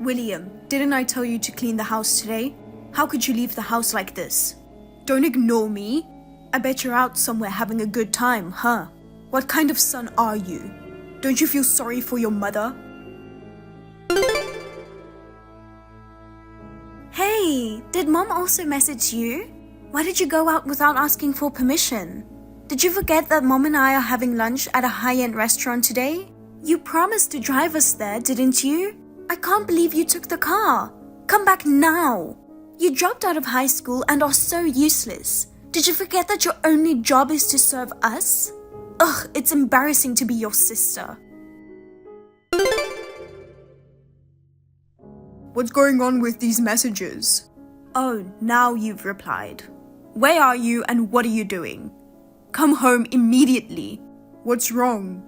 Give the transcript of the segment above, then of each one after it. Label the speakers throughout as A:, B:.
A: William, didn't I tell you to clean the house today? How could you leave the house like this? Don't ignore me. I bet you're out somewhere having a good time, huh? What kind of son are you? Don't you feel sorry for your mother? Hey, did Mom also message you? Why did you go out without asking for permission? Did you forget that Mom and I are having lunch at a high-end restaurant today? You promised to drive us there, didn't you? I can't believe you took the car. Come back now. You dropped out of high school and are so useless. Did you forget that your only job is to serve us? Ugh, it's embarrassing to be your sister.
B: What's going on with these messages?
A: Oh, now you've replied. Where are you and what are you doing? Come home immediately.
B: What's wrong?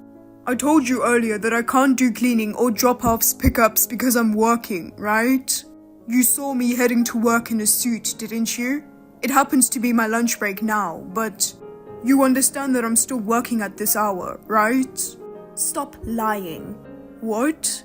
B: I told you earlier that I can't do cleaning or drop-offs, pickups because I'm working, right? You saw me heading to work in a suit, didn't you? It happens to be my lunch break now, but you understand that I'm still working at this hour, right?
A: Stop lying.
B: What?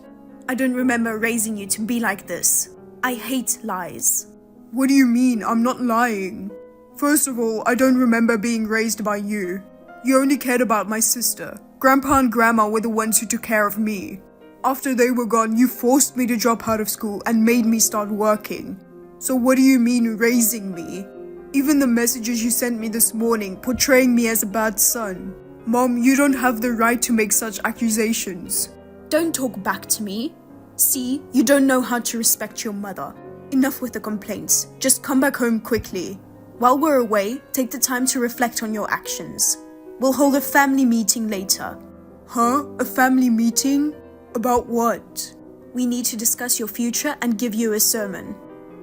A: I don't remember raising you to be like this. I hate lies.
B: What do you mean? I'm not lying. First of all, I don't remember being raised by you. You only cared about my sister. Grandpa and Grandma were the ones who took care of me. After they were gone, you forced me to drop out of school and made me start working. So what do you mean raising me? Even the messages you sent me this morning portraying me as a bad son. Mom, you don't have the right to make such accusations.
A: Don't talk back to me. See, you don't know how to respect your mother. Enough with the complaints. Just come back home quickly. While we're away, take the time to reflect on your actions. We'll hold a family meeting later.
B: Huh? A family meeting? About what?
A: We need to discuss your future and give you a sermon.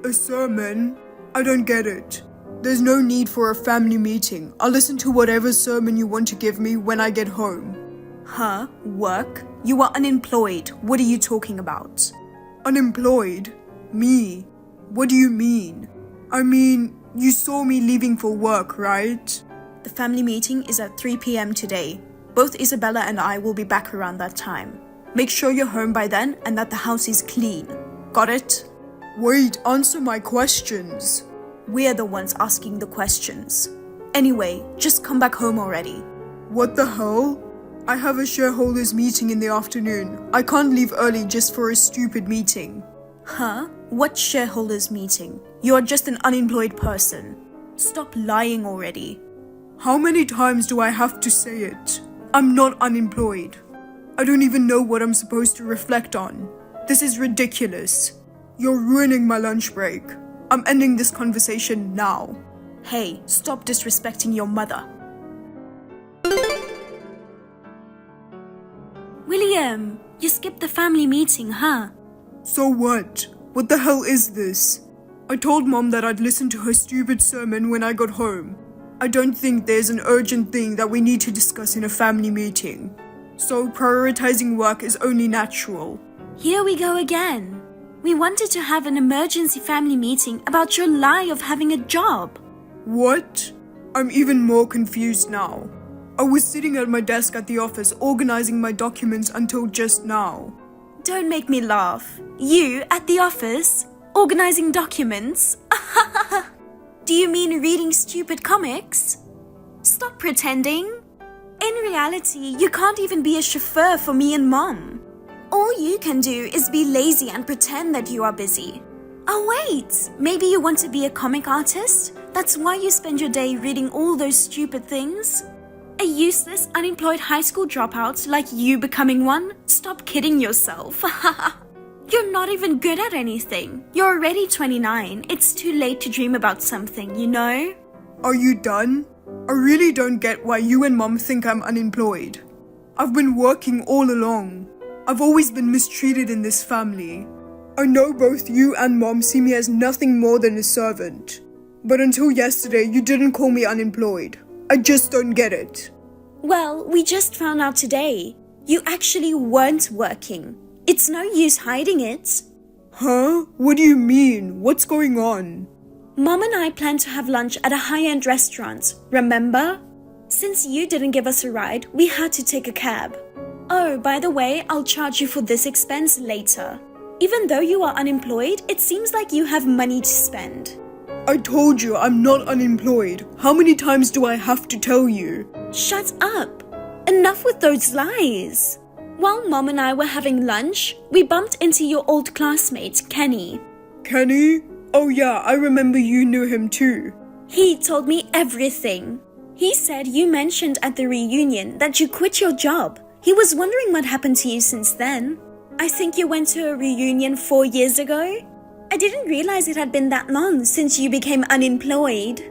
B: A sermon? I don't get it. There's no need for a family meeting. I'll listen to whatever sermon you want to give me when I get home.
A: Huh? Work? You are unemployed. What are you talking about?
B: Unemployed? Me? What do you mean? I mean, you saw me leaving for work, right?
A: The family meeting is at 3 p.m. today. Both Isabella and I will be back around that time. Make sure you're home by then and that the house is clean. Got it?
B: Wait, answer my questions.
A: We're the ones asking the questions. Anyway, just come back home already.
B: What the hell? I have a shareholders meeting in the afternoon. I can't leave early just for a stupid meeting.
A: Huh? What shareholders meeting? You're just an unemployed person. Stop lying already.
B: How many times do I have to say it? I'm not unemployed. I don't even know what I'm supposed to reflect on. This is ridiculous. You're ruining my lunch break. I'm ending this conversation now.
A: Hey, stop disrespecting your mother. William, you skipped the family meeting, huh?
B: So what? What the hell is this? I told Mom that I'd listen to her stupid sermon when I got home. I don't think there's an urgent thing that we need to discuss in a family meeting. So prioritizing work is only natural.
A: Here we go again. We wanted to have an emergency family meeting about your lie of having a job.
B: What? I'm even more confused now. I was sitting at my desk at the office organizing my documents until just now.
A: Don't make me laugh. You, at the office, organizing documents? Do you mean reading stupid comics? Stop pretending. In reality, you can't even be a chauffeur for me and Mom. All you can do is be lazy and pretend that you are busy. Oh wait, maybe you want to be a comic artist? That's why you spend your day reading all those stupid things? A useless, unemployed high school dropout like you becoming one? Stop kidding yourself. You're not even good at anything. You're already 29. It's too late to dream about something, you know?
B: Are you done? I really don't get why you and Mom think I'm unemployed. I've been working all along. I've always been mistreated in this family. I know both you and Mom see me as nothing more than a servant. But until yesterday, you didn't call me unemployed. I just don't get it.
A: Well, we just found out today. You actually weren't working. It's no use hiding it.
B: Huh? What do you mean? What's going on?
A: Mom and I planned to have lunch at a high-end restaurant, remember? Since you didn't give us a ride, we had to take a cab. Oh, by the way, I'll charge you for this expense later. Even though you are unemployed, it seems like you have money to spend.
B: I told you I'm not unemployed. How many times do I have to tell you?
A: Shut up! Enough with those lies! While Mom and I were having lunch, we bumped into your old classmate, Kenny.
B: Kenny? Oh yeah, I remember you knew him too.
A: He told me everything. He said you mentioned at the reunion that you quit your job. He was wondering what happened to you since then. I think you went to a reunion 4 years ago. I didn't realize it had been that long since you became unemployed.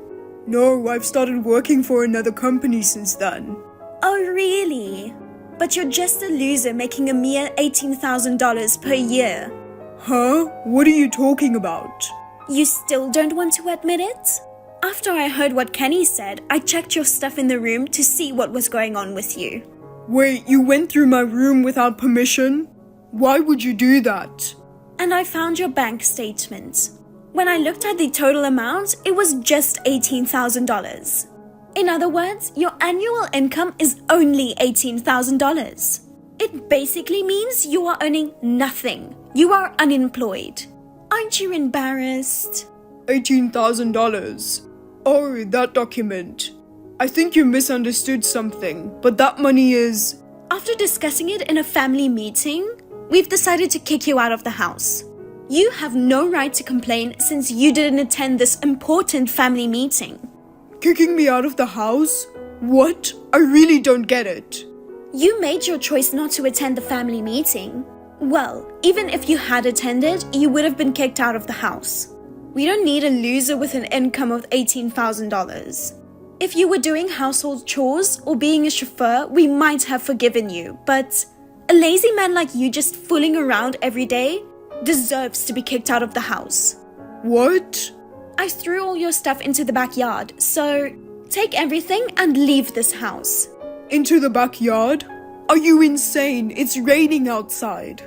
B: No, I've started working for another company since then.
A: Oh, really? But you're just a loser making a mere $18,000 per year.
B: Huh? What are you talking about?
A: You still don't want to admit it? After I heard what Kenny said, I checked your stuff in the room to see what was going on with you.
B: Wait, you went through my room without permission? Why would you do that?
A: And I found your bank statement. When I looked at the total amount, it was just $18,000. In other words, your annual income is only $18,000. It basically means you are earning nothing. You are unemployed. Aren't you embarrassed?
B: $18,000. Oh, that document. I think you misunderstood something, but that money is...
A: After discussing it in a family meeting, we've decided to kick you out of the house. You have no right to complain since you didn't attend this important family meeting.
B: Kicking me out of the house? What? I really don't get it.
A: You made your choice not to attend the family meeting. Well, even if you had attended, you would have been kicked out of the house. We don't need a loser with an income of $18,000. If you were doing household chores or being a chauffeur, we might have forgiven you, but a lazy man like you just fooling around every day deserves to be kicked out of the house.
B: What?
A: I threw all your stuff into the backyard, so take everything and leave this house.
B: Into the backyard? Are you insane? It's raining outside.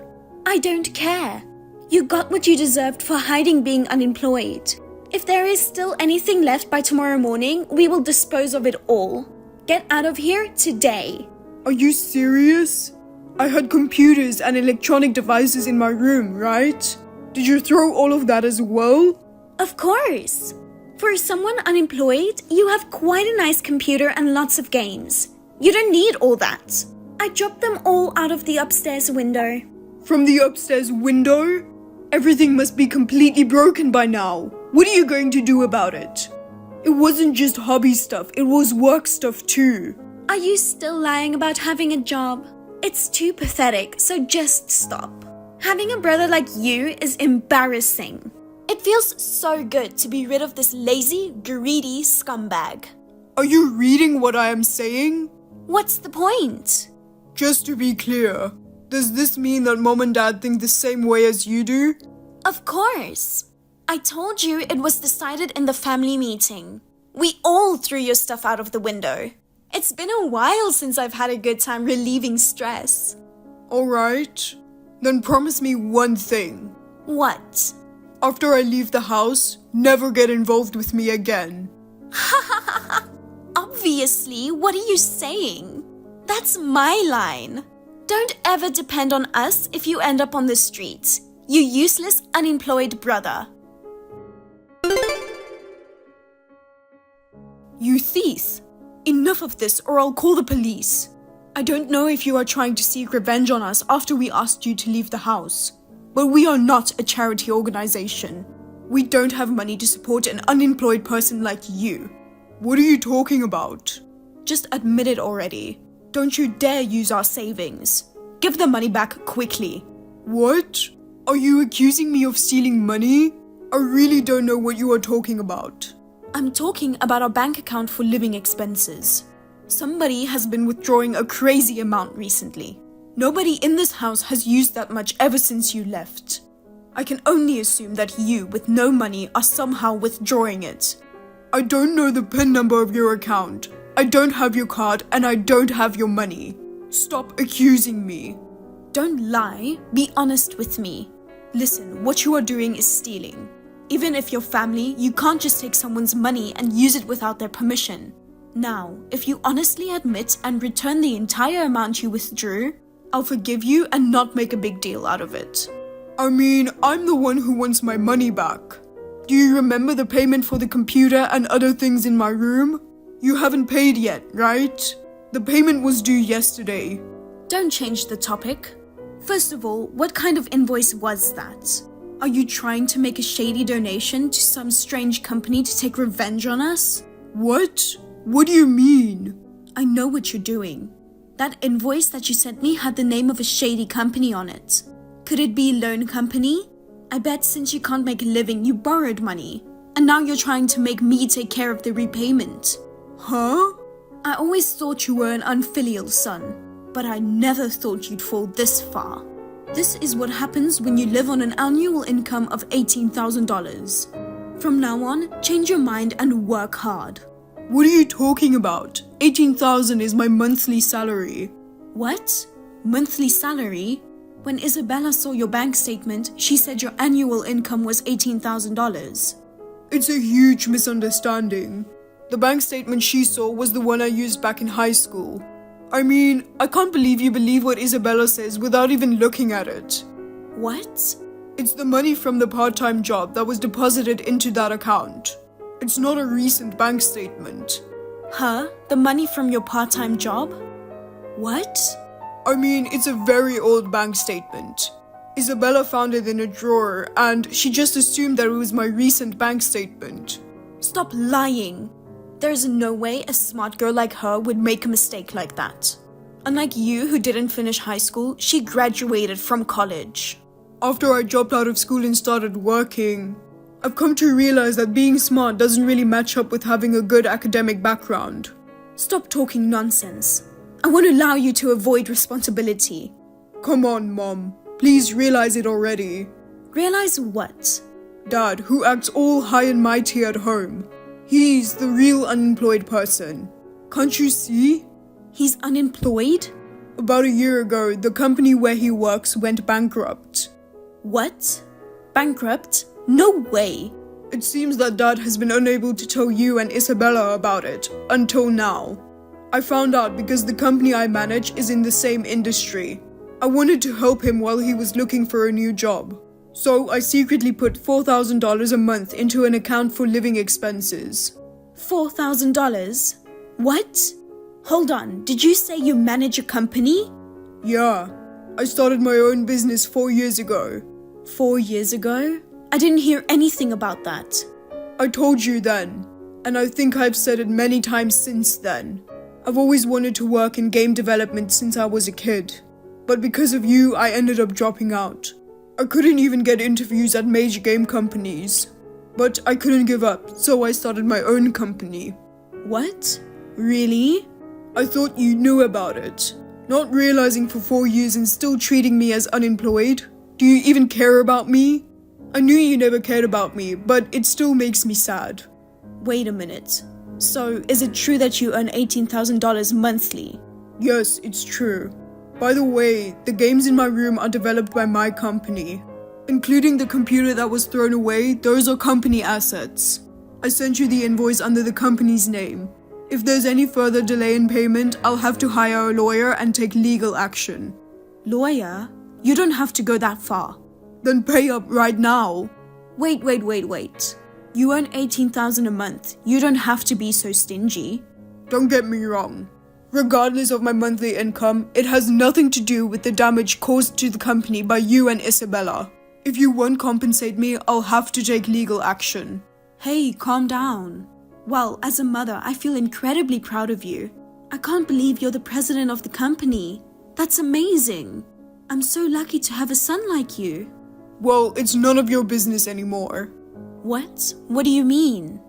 A: I don't care. You got what you deserved for hiding being unemployed. If there is still anything left by tomorrow morning, we will dispose of it all. Get out of here today.
B: Are you serious? I had computers and electronic devices in my room, right? Did you throw all of that as well?
A: Of course. For someone unemployed, you have quite a nice computer and lots of games. You don't need all that. I dropped them all out of the upstairs window.
B: From the upstairs window? Everything must be completely broken by now. What are you going to do about it? It wasn't just hobby stuff, it was work stuff too.
A: Are you still lying about having a job? It's too pathetic, so just stop. Having a brother like you is embarrassing. It feels so good to be rid of this lazy, greedy scumbag.
B: Are you reading what I am saying?
A: What's the point?
B: Just to be clear, does this mean that Mom and Dad think the same way as you do?
A: Of course. I told you it was decided in the family meeting. We all threw your stuff out of the window. It's been a while since I've had a good time relieving stress.
B: Alright, then promise me one thing.
A: What?
B: After I leave the house, never get involved with me again.
A: Obviously, what are you saying? That's my line. Don't ever depend on us if you end up on the street. You useless, unemployed brother.
B: You thief! Enough of this or I'll call the police. I don't know if you are trying to seek revenge on us after we asked you to leave the house, but we are not a charity organization. We don't have money to support an unemployed person like you. What are you talking about? Just admit it already. Don't you dare use our savings. Give the money back quickly. What? Are you accusing me of stealing money? I really don't know what you are talking about. I'm talking about our bank account for living expenses. Somebody has been withdrawing a crazy amount recently. Nobody in this house has used that much ever since you left. I can only assume that you, with no money, are somehow withdrawing it. I don't know the PIN number of your account. I don't have your card and I don't have your money. Stop accusing me. Don't lie. Be honest with me. Listen, what you are doing is stealing. Even if you're family, you can't just take someone's money and use it without their permission. Now, if you honestly admit and return the entire amount you withdrew, I'll forgive you and not make a big deal out of it. I mean, I'm the one who wants my money back. Do you remember the payment for the computer and other things in my room? You haven't paid yet, right? The payment was due yesterday.
A: Don't change the topic. First of all, what kind of invoice was that? Are you trying to make a shady donation to some strange company to take revenge on us?
B: What? What do you mean?
A: I know what you're doing. That invoice that you sent me had the name of a shady company on it. Could it be a loan company? I bet since you can't make a living, you borrowed money. And now you're trying to make me take care of the repayment.
B: Huh?
A: I always thought you were an unfilial son, but I never thought you'd fall this far. This is what happens when you live on an annual income of $18,000. From now on, change your mind and work hard.
B: What are you talking about? 18,000 is my monthly salary.
A: What? Monthly salary? When Isabella saw your bank statement, she said your annual income was $18,000.
B: It's a huge misunderstanding. The bank statement she saw was the one I used back in high school. I mean, I can't believe you believe what Isabella says without even looking at it.
A: What?
B: It's the money from the part-time job that was deposited into that account. It's not a recent bank statement.
A: Huh? The money from your part-time job? What?
B: I mean, it's a very old bank statement. Isabella found it in a drawer and she just assumed that it was my recent bank statement.
A: Stop lying. There's no way a smart girl like her would make a mistake like that. Unlike you who didn't finish high school, she graduated from college.
B: After I dropped out of school and started working, I've come to realize that being smart doesn't really match up with having a good academic background.
A: Stop talking nonsense. I won't allow you to avoid responsibility.
B: Come on, Mom. Please realize it already.
A: Realize what?
B: Dad, who acts all high and mighty at home. He's the real unemployed person. Can't you see?
A: He's unemployed?
B: About a year ago, the company where he works went bankrupt.
A: What? Bankrupt? No way.
B: It seems that Dad has been unable to tell you and Isabella about it, until now. I found out because the company I manage is in the same industry. I wanted to help him while he was looking for a new job. So I secretly put $4,000 a month into an account for living expenses.
A: $4,000? What? Hold on, did you say you manage a company?
B: Yeah, I started my own business 4 years ago.
A: 4 years ago? I didn't hear anything about that.
B: I told you then, and I think I've said it many times since then. I've always wanted to work in game development since I was a kid. But because of you, I ended up dropping out. I couldn't even get interviews at major game companies. But I couldn't give up, so I started my own company.
A: What? Really?
B: I thought you knew about it. Not realizing for 4 years and still treating me as unemployed. Do you even care about me? I knew you never cared about me, but it still makes me sad.
A: Wait a minute. So, is it true that you earn $18,000 monthly?
B: Yes, it's true. By the way, the games in my room are developed by my company. Including the computer that was thrown away, those are company assets. I sent you the invoice under the company's name. If there's any further delay in payment, I'll have to hire a lawyer and take legal action.
A: Lawyer? You don't have to go that far.
B: Then pay up right now.
A: Wait. You earn $18,000 a month. You don't have to be so stingy.
B: Don't get me wrong. Regardless of my monthly income, it has nothing to do with the damage caused to the company by you and Isabella. If you won't compensate me, I'll have to take legal action.
A: Hey, calm down. Well, as a mother, I feel incredibly proud of you. I can't believe you're the president of the company. That's amazing. I'm so lucky to have a son like you.
B: Well, it's none of your business anymore.
A: What? What do you mean?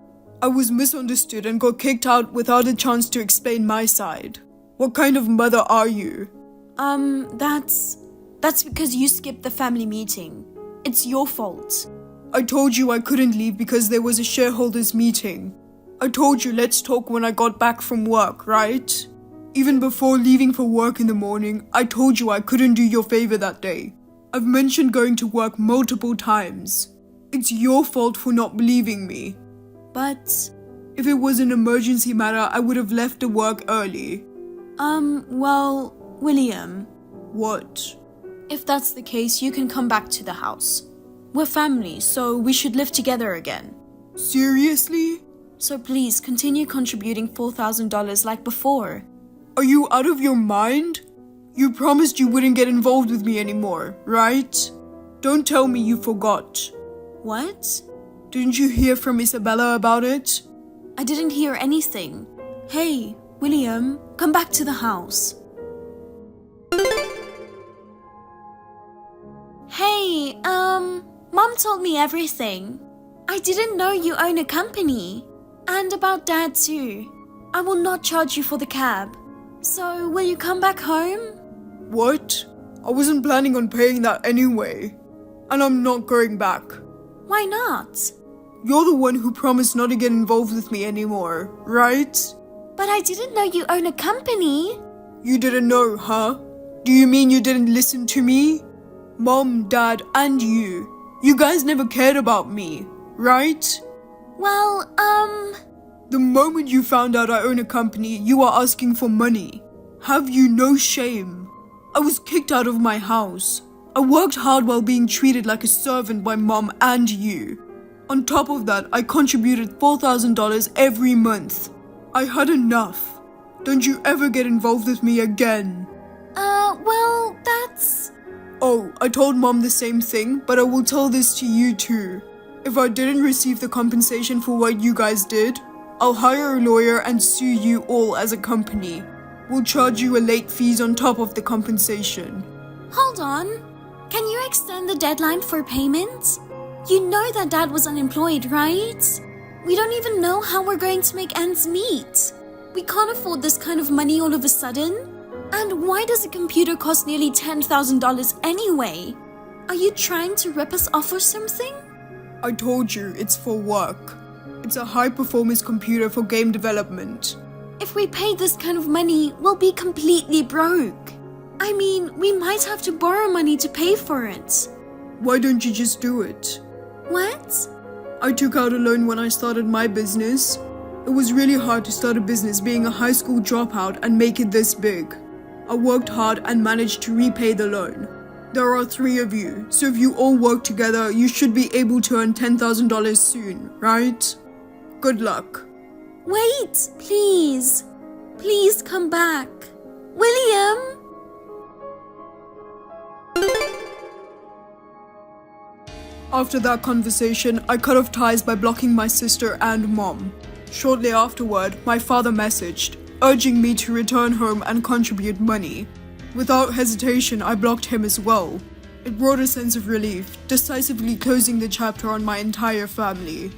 B: I was misunderstood and got kicked out without a chance to explain my side. What kind of mother are you?
A: That's because you skipped the family meeting. It's your fault.
B: I told you I couldn't leave because there was a shareholders meeting. I told you let's talk when I got back from work, right? Even before leaving for work in the morning, I told you I couldn't do your favor that day. I've mentioned going to work multiple times. It's your fault for not believing me.
A: But...
B: If it was an emergency matter, I would have left the work early.
A: Well, William.
B: What?
A: If that's the case, you can come back to the house. We're family, so we should live together again.
B: Seriously?
A: So please continue contributing $4,000 like before.
B: Are you out of your mind? You promised you wouldn't get involved with me anymore, right? Don't tell me you forgot.
A: What?
B: Didn't you hear from Isabella about it?
A: I didn't hear anything. Hey, William, come back to the house. Hey, Mom told me everything. I didn't know you own a company. And about Dad too. I will not charge you for the cab. So, will you come back home?
B: What? I wasn't planning on paying that anyway. And I'm not going back.
A: Why not?
B: You're the one who promised not to get involved with me anymore, right?
A: But I didn't know you own a company.
B: You didn't know, huh? Do you mean you didn't listen to me? Mom, Dad, and you guys never cared about me, right?
A: Well,
B: The moment you found out I own a company, you are asking for money. Have you no shame? I was kicked out of my house. I worked hard while being treated like a servant by Mom and you. On top of that, I contributed $4,000 every month. I had enough. Don't you ever get involved with me again.
A: well, that's...
B: Oh, I told Mom the same thing, but I will tell this to you too. If I didn't receive the compensation for what you guys did, I'll hire a lawyer and sue you all as a company. We'll charge you a late fees on top of the compensation.
A: Hold on. Can you extend the deadline for payment? You know that Dad was unemployed, right? We don't even know how we're going to make ends meet. We can't afford this kind of money all of a sudden. And why does a computer cost nearly $10,000 anyway? Are you trying to rip us off or something?
B: I told you, it's for work. It's a high-performance computer for game development.
A: If we paid this kind of money, we'll be completely broke. I mean, we might have to borrow money to pay for it.
B: Why don't you just do it?
A: What?
B: I took out a loan when I started my business. It was really hard to start a business being a high school dropout and make it this big. I worked hard and managed to repay the loan. There are 3 of you, so if you all work together, you should be able to earn $10,000 soon, right? Good luck.
A: Wait, please. Please come back. William!
B: After that conversation, I cut off ties by blocking my sister and Mom. Shortly afterward, my father messaged, urging me to return home and contribute money. Without hesitation, I blocked him as well. It brought a sense of relief, decisively closing the chapter on my entire family.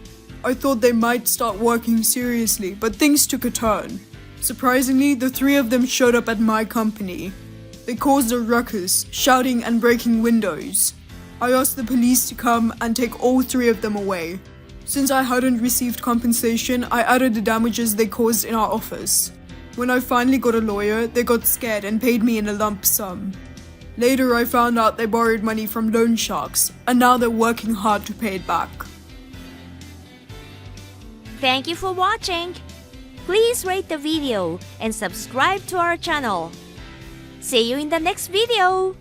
B: I thought they might start working seriously, but things took a turn. Surprisingly, the 3 of them showed up at my company. They caused a ruckus, shouting and breaking windows. I asked the police to come and take all 3 of them away. Since I hadn't received compensation, I added the damages they caused in our office. When I finally got a lawyer, they got scared and paid me in a lump sum. Later, I found out they borrowed money from loan sharks, and now they're working hard to pay it back.
C: Thank you for watching. Please rate the video and subscribe to our channel. See you in the next video.